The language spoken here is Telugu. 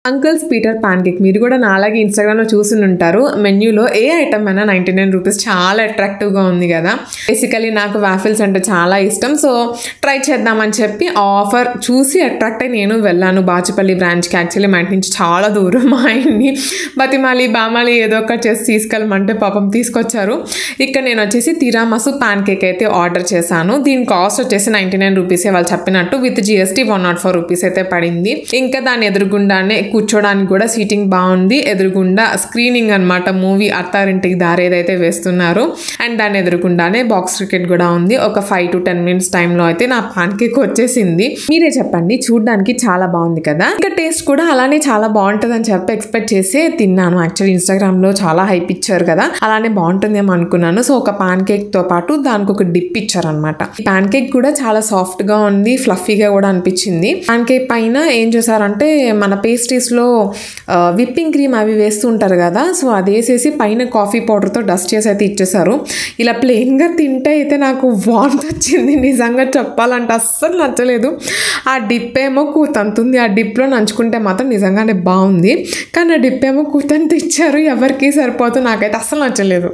అంకుల్స్ పీటర్ పాన్ కేక్ మీరు కూడా నాలాగే ఇన్స్టాగ్రామ్లో చూసి ఉంటారు. మెన్యూలో ఏ ఐటమ్ అయినా 99 రూపీస్, చాలా అట్రాక్టివ్గా ఉంది కదా. బేసికలీ నాకు వాఫిల్స్ అంటే చాలా ఇష్టం. సో ట్రై చేద్దామని చెప్పి ఆఫర్ చూసి అట్రాక్ట్ అయ్యి నేను వెళ్ళాను బాచుపల్లి బ్రాంచ్కి. యాక్చువల్లీ మా ఇంటి నుంచి చాలా దూరం. మా ఆయన్ని బతిమాలి బామాలి ఏదో ఒకటి చేసి తీసుకెళ్ళమంటే పాపం తీసుకొచ్చారు. ఇక్కడ నేను వచ్చేసి తిరామసు పాన్ కేక్ అయితే ఆర్డర్ చేశాను. దీని కాస్ట్ వచ్చేసి 99 రూపీసే వాళ్ళు చెప్పినట్టు. విత్ GST 104 రూపీస్ అయితే పడింది. ఇంకా దాని ఎదురుగుండానే కూర్చోడానికి కూడా సీటింగ్ బాగుంది. ఎదురుగుండా స్క్రీనింగ్ అనమాట, మూవీ అత్తారింటికి దారి ఏదైతే వేస్తున్నారు. అండ్ దాని ఎదురుగుండానే బాక్స్ క్రికెట్ కూడా ఉంది. ఒక 5 to 10 minutes టైంలో అయితే నా పాన్ కేక్ వచ్చేసింది. మీరే చెప్పండి, చూడడానికి చాలా బాగుంది కదా. ఇంకా టేస్ట్ కూడా అలానే చాలా బాగుంటుంది అని చెప్పి ఎక్స్పెక్ట్ చేసి తిన్నాను. యాక్చువల్లీ ఇన్స్టాగ్రామ్ లో చాలా హైప్ ఇచ్చారు కదా, అలానే బాగుంటుందేమో అనుకున్నాను. సో ఒక పాన్ కేక్ తో పాటు దానికి ఒక డిప్ ఇచ్చారు అనమాట. పాన్ కేక్ కూడా చాలా సాఫ్ట్ గా ఉంది, ఫ్లఫీగా కూడా అనిపించింది. పాన్ కేక్ పైన ఏం చేశారంటే మన పేస్ట్రీస్ లో విప్పింగ్ క్రీమ్ అవి వేస్తూ ఉంటారు కదా, సో అది వేసేసి పైన కాఫీ పౌడర్ తో డస్ట్ చేసి అయితే ఇచ్చేసారు. ఇలా ప్లెయిన్ గా తింటే అయితే నాకు వాంట్ వచ్చింది. నిజంగా చెప్పాలంటే అస్సలు నచ్చలేదు. ఆ డిప్ ఏమో కూతంతుంది, ఆ డిప్లో నంచుకుంటే మాత్రం నిజంగానే బాగుంది. కానీ ఆ డిప్ ఏమో కూతంత ఇచ్చారు, ఎవరికి సరిపోతుంది. నాకైతే అస్సలు నచ్చలేదు.